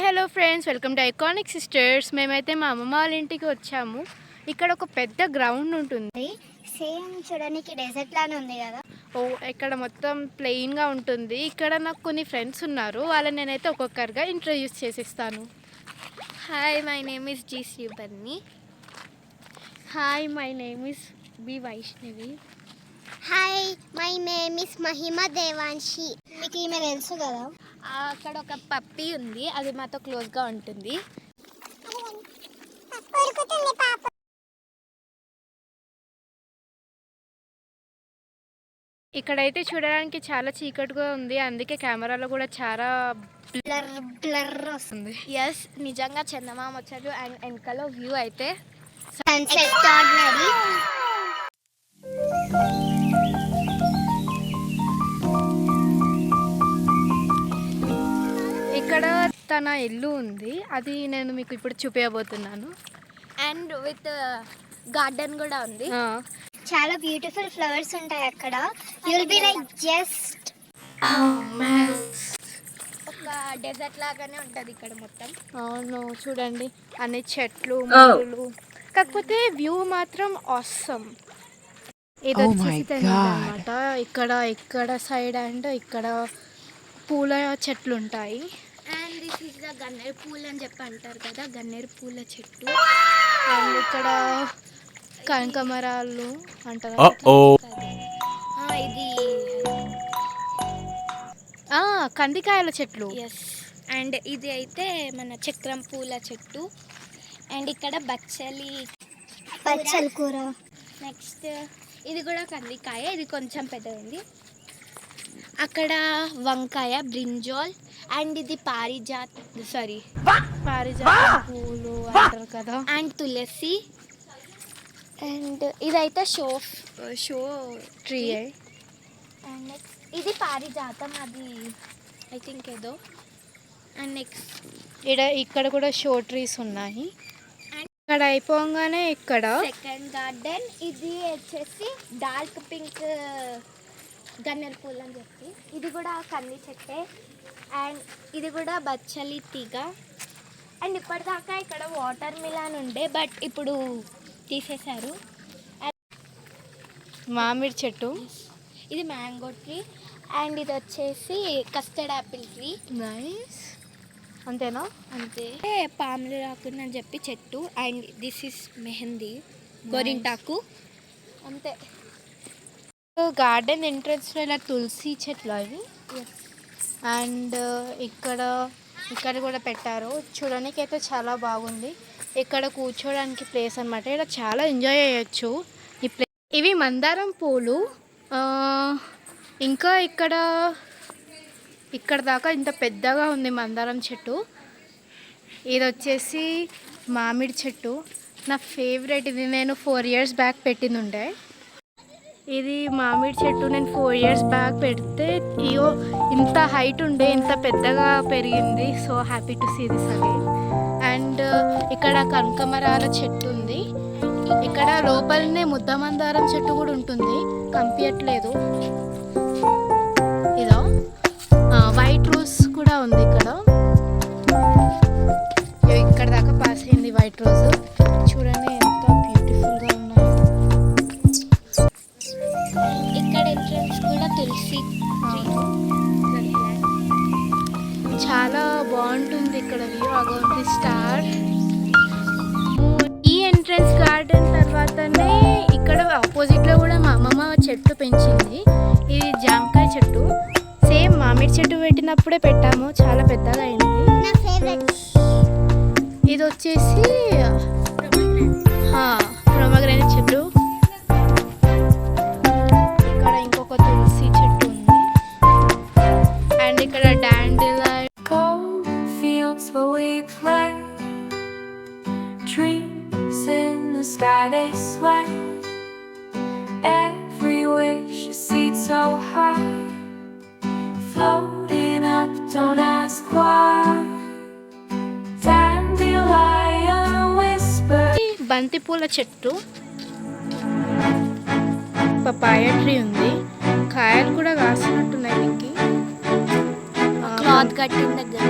Hello friends, welcome to iconic sisters. మేమైతే మా అమ్మమ్మ వాళ్ళ ఇంటికి వచ్చాము. ఇక్కడ ఒక పెద్ద గ్రౌండ్ ఉంటుంది. సేమ్ చూడడానికి డెజర్ట్ లానే ఉంది కదా. ఇక్కడ మొత్తం ప్లెయిన్గా ఉంటుంది. ఇక్కడ నాకు కొన్ని ఫ్రెండ్స్ ఉన్నారు. వాళ్ళని నేనైతే ఒక్కొక్కరుగా ఇంట్రడ్యూస్ చేసిస్తాను. Hi, my name is G Sribarni. Hi, my name is B Vaishnavi. Hi, my name is Mahima Devanshi. మీకు ఈమె తెలుసు కదా. అక్కడ ఒక పప్పీ ఉంది, అది మాతో క్లోజ్గా ఉంటుంది. ఇక్కడైతే చూడడానికి చాలా చీకటిగా ఉంది, అందుకే కెమెరాలో కూడా చాలా బ్లర్ వస్తుంది. ఎస్, నిజంగా చందమామ వచ్చారు. అండ్ వెనకాల వ్యూ అయితే ఇక్కడ తన ఇల్లు ఉంది, అది నేను మీకు ఇప్పుడు చూపించబోతున్నాను. అండ్ విత్ గార్డెన్ కూడా ఉంది. చాలా బ్యూటిఫుల్ ఫ్లవర్స్ ఉంటాయి అక్కడ. యుల్ బి లైక్ జస్ట్ ఒక డెజర్ట్ లాగానే ఉంటుంది ఇక్కడ మొత్తం. అవును, చూడండి అన్ని చెట్లు మొక్కలు, కాకపోతే వ్యూ మాత్రం ఆసమ్. ఇది వచ్చేసి అన్నమాట. ఇక్కడ సైడ్ అండ్ ఇక్కడ పూల చెట్లు ఉంటాయి. అండ్ దిస్ ఈస్ ద గన్నేరు పూలు అని చెప్పి అంటారు కదా, గన్నేరు పూల చెట్టు. అండ్ ఇక్కడ కనకమరాలు అంటారు. ఇది కందికాయల చెట్లు. ఎస్. అండ్ ఇది అయితే మన చక్రం పూల చెట్టు. అండ్ ఇక్కడ బచ్చలి కూర. నెక్స్ట్ ఇది కూడా కందికాయ, ఇది కొంచెం పెద్దది. అక్కడ వంకాయ, బ్రింజాల్. అండ్ ఇది పారిజాత పూలు అంటారు కదా. అండ్ తులసి. అండ్ ఇదైతే షో ట్రీ. అండ్ నెక్స్ట్ ఇది పారిజాతం, అది ఐ థింక్ ఏదో. అండ్ నెక్స్ట్ ఇక్కడ కూడా షో ట్రీస్ ఉన్నాయి. ఇక్కడ అయిపోగానే ఇక్కడ సెకండ్ గార్డెన్. ఇది వచ్చేసి డార్క్ పింక్ గన్నేరు పూలు అని చెప్పి, ఇది కూడా కంది చెట్టే. అండ్ ఇది కూడా బచ్చలి తీగ. అండ్ ఇప్పటిదాకా ఇక్కడ వాటర్ మిలాన్ ఉండే, బట్ ఇప్పుడు తీసేశారు. మామిడి చెట్టు, ఇది మ్యాంగో ట్రీ. అండ్ ఇది వచ్చేసి కస్టర్డ్ యాపిల్ ట్రీ. నైస్. అంతేనా? అంతే. పాములు రాకుండా అని చెప్పి చెట్టు. అండ్ దిస్ ఇస్ మెహందీ, గోరింటాకు. అంతే. గార్డెన్ ఎంట్రన్స్లో ఇలా తులసి చెట్లు అవి. అండ్ ఇక్కడ కూడా పెట్టారు. చూడడానికి అయితే చాలా బాగుంది. ఇక్కడ కూర్చోడానికి ప్లేస్ అనమాట. ఇక్కడ చాలా ఎంజాయ్ చేయొచ్చు ఈ ప్లేస్. ఇవి మందారం పూలు. ఇంకా ఇక్కడ దాకా ఇంత పెద్దగా ఉంది మందారం చెట్టు. ఇది వచ్చేసి మామిడి చెట్టు, నా ఫేవరెట్. ఇది నేను 4 years బ్యాక్ పెట్టింది ఉండే. ఇది మామిడి చెట్టు నేను 4 years బ్యాక్ పెడితే ఇంత హైట్ ఉండే, ఇంత పెద్దగా పెరిగింది. So happy to see this again. And ఇక్కడ కనకమరాల చెట్టు ఉంది. ఇక్కడ లోపలనే ముద్ద మందారం చెట్టు కూడా ఉంటుంది, కనిపించట్లేదు. ఇదో వైట్ రోజ్ కూడా ఉంది ఇక్కడ. ఇక్కడ దాకా పాస్ అయింది వైట్ రోజ్. చూడండి ఎంత బ్యూటిఫుల్గా ఉన్నాయి. ఇక్కడ ఎంట్రన్స్ కూడా తులసి చాలా బాగుంటుంది. ఇక్కడ వ్యూ అగౌంట్ స్టార్. ఈ ఎంట్రన్స్ గార్డెన్ తర్వాతనే ఇక్కడ ఆపోజిట్లో కూడా మా అమ్మమ్మ చెట్టు పెంచింది. ఇది జామకాయ చెట్టు. సేమ్ మామిడి చెట్టు పెట్టినప్పుడే పెట్టాము, చాలా పెద్దగా అయింది. ఇది వచ్చేసి ప్రొమోగ్రానేట్ చెట్టు. ఇక్కడ ఇంకొక తులసి చెట్టు ఉంది. అండ్ ఇక్కడ డాండిలైన్. Dreams in the sky they sway. Every wish is seat so high, floating up, don't ask why. Dandelion whisper. బంతి పూల చెట్టు, పపాయ ట్రీ ఉంది. కాయలు కూడా కాసినట్టున్నాయి. దీనికి క్లాత్ కట్టిన దగ్గర